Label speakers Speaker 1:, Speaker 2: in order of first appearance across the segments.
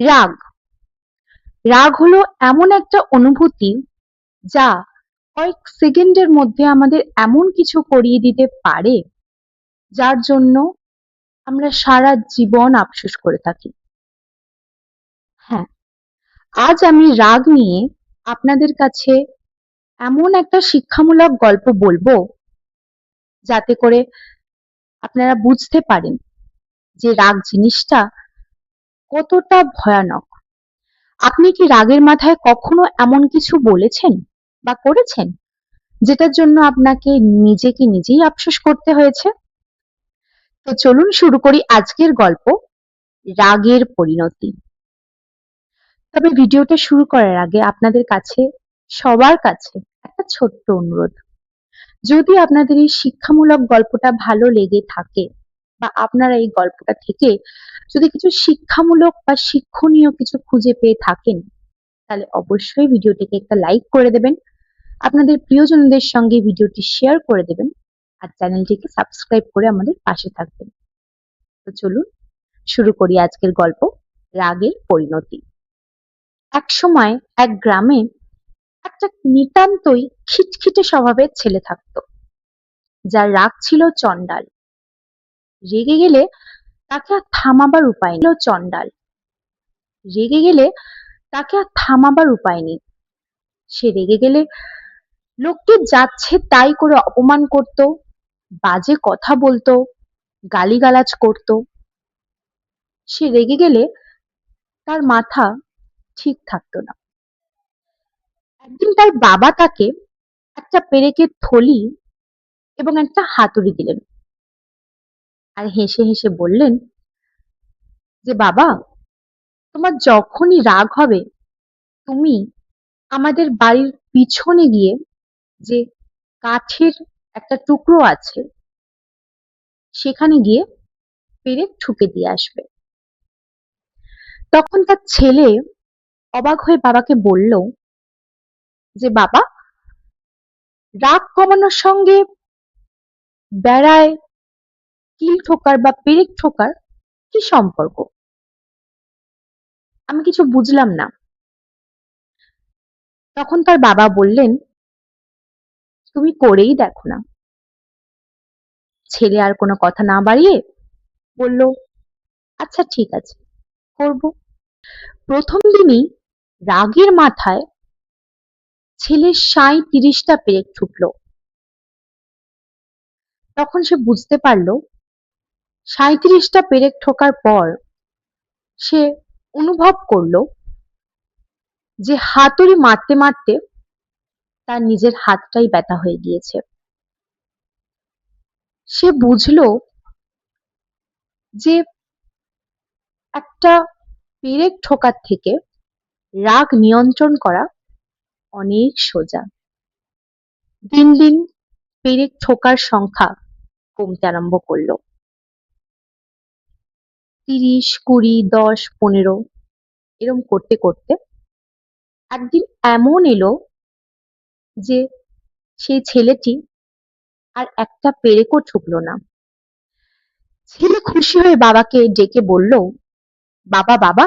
Speaker 1: রাগ রাগ হলো এমন একটা অনুভূতি যা কয়েক সেকেন্ডের মধ্যে আমাদের এমন কিছু করিয়ে দিতে পারে যার জন্য আমরা সারা জীবন আফসোস করে থাকি। হ্যাঁ, আজ আমি রাগ নিয়ে আপনাদের কাছে এমন একটা শিক্ষামূলক গল্প বলবো যাতে করে আপনারা বুঝতে পারেন যে রাগ জিনিসটা কতটা ভয়ানক। আপনি কি রাগের মাথায় কখনো এমন কিছু বলেছেন বা করেছেন যেটার জন্য আপনাকে নিজেকে নিজেই আফসোস করতে হয়েছে? তো চলুন শুরু করি আজকের গল্প, রাগের পরিণতি। তবে ভিডিওটা শুরু করার আগে আপনাদের কাছে, সবার কাছে একটা ছোট্ট অনুরোধ। যদি আপনাদের এই শিক্ষামূলক গল্পটা ভালো লেগে থাকে বা আপনারা এই গল্পটা থেকে যদি কিছু শিক্ষামূলক বা শিক্ষণীয় কিছু খুঁজে পেয়ে থাকেন, তাহলে অবশ্যই ভিডিওটিকে একটা লাইক করে দেবেন, আপনাদের প্রিয়জনদের সঙ্গে ভিডিওটি শেয়ার করে দেবেন আর চ্যানেলটিকে সাবস্ক্রাইব করে আমাদের পাশে থাকবেন। তো চলুন শুরু করি আজকের গল্প, রাগের পরিণতি। এক সময় এক গ্রামে একটা নিতান্তই খিটখিটে স্বভাবের ছেলে থাকতো, যার রাগ ছিল চণ্ডাল। রেগে গেলে তাকে আর থামাবার উপায় নেই। চণ্ডাল রেগে গেলে তাকে আর থামাবার উপায় নেই। সে রেগে গেলে লোককে যাচ্ছে তাই করে অপমান করত, বাজে কথা বলতো, গালিগালাজ করত। সে রেগে গেলে তার মাথা ঠিক থাকতো না। একদিন তার বাবা তাকে একটা পেরেকের থলি এবং একটা হাতুড়ি দিলেন আর হেসে হেসে বললেন যে, বাবা, তোমার যখনই রাগ হবে তুমি আমাদের বাড়ির পিছনে গিয়ে যে কাঠের একটা টুকরো আছে সেখানে গিয়ে পেরেক ঠুকে দিয়ে আসবে। তখন তার ছেলে অবাক হয়ে বাবাকে বলল যে, বাবা, রাগ কমানোর সঙ্গে বেড়ায় কিল ঠোকার বা পেরেক ঠোকার কি সম্পর্ক? আমি কিছু বুঝলাম না। তখন তার বাবা বললেন, তুমি করেই দেখো না। ছেলে আর কোনো কথা না বাড়িয়ে বলল, আচ্ছা ঠিক আছে, করব। প্রথম দিনই রাগের মাথায় ছেলের ৩৭টা পেরেক ঠুকলো। তখন সে বুঝতে পারলো ৩৭টা পেরেক ঠোকার পর সে অনুভব করলো যে হাতুড়ি মারতে মারতে তার নিজের হাতটাই ব্যথা হয়ে গিয়েছে। সে বুঝলো যে একটা পেরেক ঠোকার থেকে রাগ নিয়ন্ত্রণ করা অনেক সোজা। দিন দিন পেরেক ঠোকার সংখ্যা কমতে আরম্ভ করলো। ৩০, ২০, ১০, ১৫ এরম করতে করতে একদিন এমন এলো যে সেই ছেলেটি আর একটা পেরেকও ঠুকলো না। ছেলে খুশি হয়ে বাবাকে ডেকে বলল, বাবা, বাবা,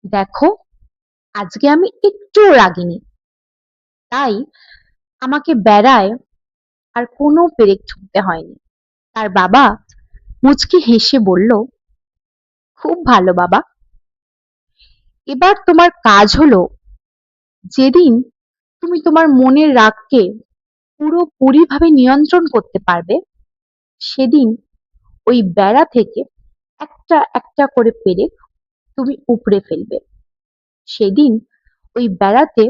Speaker 1: দেখো, আজকে আমি একটুও রাগিনি, তাই আমাকে বেড়ায় আর কোনো পেরেক ঠুকতে হয়নি। তার বাবা মুচকি হেসে বলল, খুব ভালো বাবা, এবার তোমার কাজ হলো যেদিন তুমি তোমার মনের রাগকে পুরোপুরিভাবে নিয়ন্ত্রণ করতে পারবে সেদিন ওই বেড়া থেকে একটা একটা করে পেরেক তুমি উপড়ে ফেলবে। সেদিন ওই বেড়াতে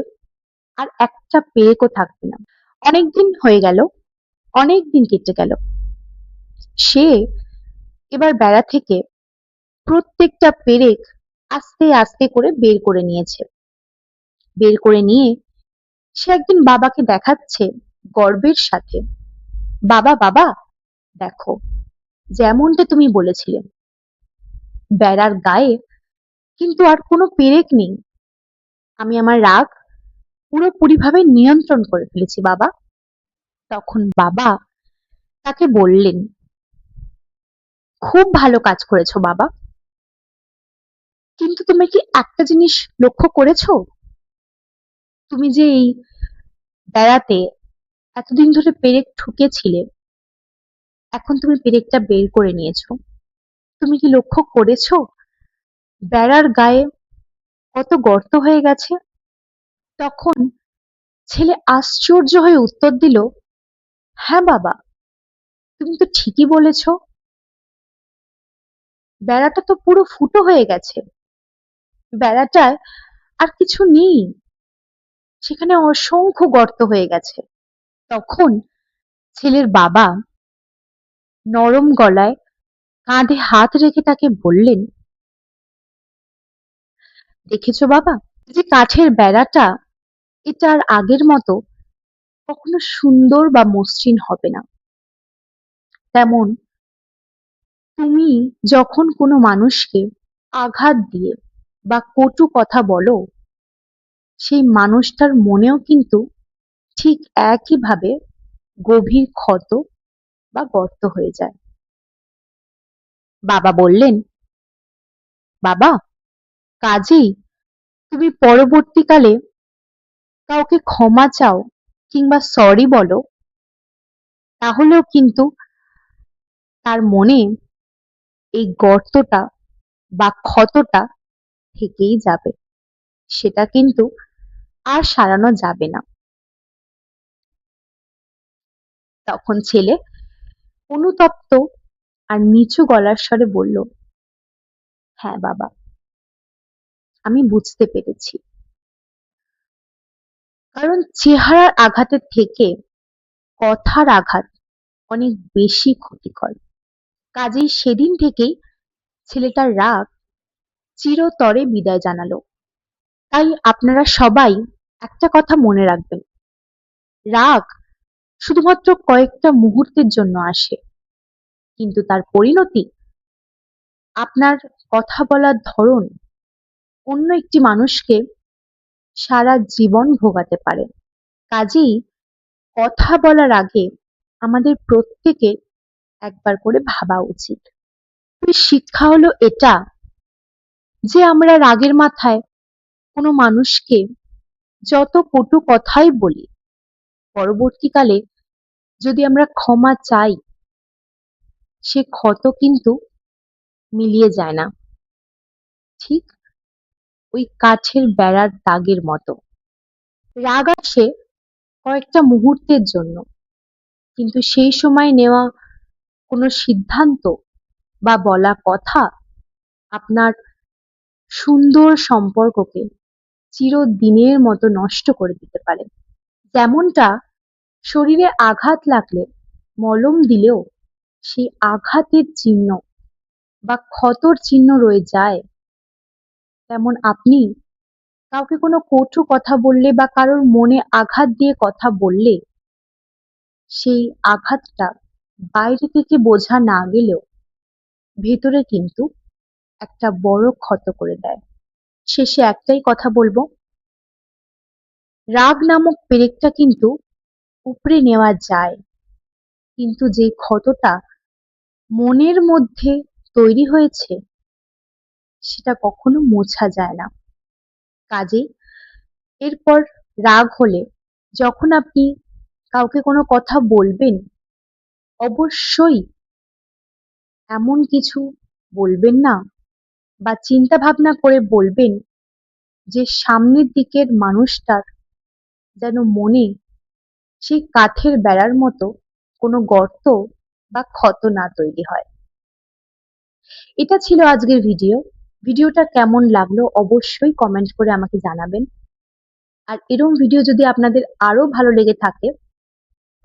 Speaker 1: আর একটা পেরেকও থাকবে না। অনেকদিন হয়ে গেল, অনেক দিন কেটে গেল। সে এবার বেড়া থেকে প্রত্যেকটা পেরেক আস্তে আস্তে করে বের করে নিয়েছে। বের করে নিয়ে সে একদিন বাবাকে দেখাচ্ছে গর্বের সাথে, বাবা, বাবা, দেখো, যেমনটা তুমি বলেছিলে, বেড়ার গায়ে কিন্তু আর কোনো পেরেক নেই। আমি আমার রাগ পুরোপুরিভাবে নিয়ন্ত্রণ করে ফেলেছি বাবা। তখন বাবা তাকে বললেন, খুব ভালো কাজ করেছো বাবা, কিন্তু তুমি কি একটা জিনিস লক্ষ্য করেছো? তুমি যে এই বেড়াতে এতদিন ধরে পেরেক ঠুকেছিলে, এখন তুমি পেরেকটা বের করে নিয়েছো। তুমি কি লক্ষ্য করেছো বেড়ার গায়ে কত গর্ত হয়ে গেছে? তখন ছেলে আশ্চর্য হয়ে উত্তর দিল, হ্যাঁ বাবা, তুমি তো ঠিকই বলেছ, বেড়াটা তো পুরো ফুটো হয়ে গেছে, বেড়াটায় আর কিছু নেই, সেখানে অসংখ্য গর্ত হয়ে গেছে। তখন ছেলের বাবা নরম গলায় কাঁধে হাত রেখে তাকে বললেন, দেখেছো বাবা, যে কাঠের বেড়াটা, এটা আর আগের মতো কখনো সুন্দর বা মসৃণ হবে না। তেমন তুমি যখন কোনো মানুষকে আঘাত দিয়ে বা কটু কথা বলো, সেই মানুষটার মনেও কিন্তু ঠিক একইভাবে গভীর ক্ষত বা গর্ত হয়ে যায়। বাবা বললেন, বাবা, কাজেই তুমি পরবর্তীকালে কাউকে ক্ষমা চাও কিংবা সরি বলো, তাহলেও কিন্তু তার মনে এই গর্তটা বা ক্ষতটা থেকেই যাবে, সেটা কিন্তু আর সারানো যাবে না। তখন ছেলে অনুতপ্ত আর নিচু গলার স্বরে বলল, হ্যাঁ বাবা, আমি বুঝতে পেরেছি। কারণ চেহারার আঘাতের থেকে কথার আঘাত অনেক বেশি ক্ষতিকর। কাজেই সেদিন থেকেই ছেলেটার রাগ চিরতরে বিদায় জানালো। তাই আপনারা সবাই একটা কথা মনে রাখবেন, রাগ শুধুমাত্র কয়েকটা মুহূর্তের জন্য আসে, কিন্তু তার পরিণতি, আপনার কথা বলার ধরন অন্য একটি মানুষকে সারা জীবন ভোগাতে পারে। কাজেই কথা বলার আগে আমাদের প্রত্যেকের একবার করে ভাবা উচিত। শিক্ষা হলো এটা, যে আমরা রাগের মাথায় কোনো মানুষকে যত কটু কথাই বলি, পরবর্তীকালে যদি আমরা ক্ষমা চাই, সে ক্ষত কিন্তু মিলিয়ে যায় না, ঠিক ওই কাঠের বেড়ার দাগের মতো। রাগ আসে কয়েকটা মুহূর্তের জন্য, কিন্তু সেই সময় নেওয়া কোনো সিদ্ধান্ত বা বলা কথা আপনার সুন্দর সম্পর্ককে চিরদিনের মতো নষ্ট করে দিতে পারে। যেমনটা শরীরে আঘাত লাগলে মলম দিলেও সেই আঘাতের চিহ্ন বা ক্ষতর চিহ্ন রয়ে যায়, তেমন আপনি কাউকে কোনো কটু কথা বললে বা কারোর মনে আঘাত দিয়ে কথা বললে, সেই আঘাতটা বাইরে থেকে বোঝা না গেলেও ভেতরে কিন্তু একটা বড় ক্ষত করে দেয়। শেষে একটাই কথা বলবো, রাগ নামক পেরেকটা কিন্তু উপড়ে নেওয়া যায়, কিন্তু যে ক্ষতটা মনের মধ্যে তৈরি হয়েছে, সেটা কখনো মোছা যায় না। কাজেই এরপর রাগ হলে যখন আপনি কাউকে কোনো কথা বলবেন, অবশ্যই এমন কিছু বলবেন না বা চিন্তা ভাবনা করে বলবেন যে সামনের দিকের মানুষটার যেন মনে সেই কাঠের বেড়ার মতো কোনো গর্ত বা ক্ষত না তৈরি হয়। এটা ছিল আজকের ভিডিও। ভিডিওটা কেমন লাগলো অবশ্যই কমেন্ট করে আমাকে জানাবেন। আর এরকম ভিডিও যদি আপনাদের আরো ভালো লেগে থাকে,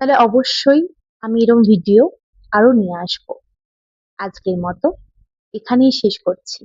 Speaker 1: তাহলে অবশ্যই আমি এরকম ভিডিও আরো নিয়ে আসবো। আজকের মতো এখানেই শেষ করছি।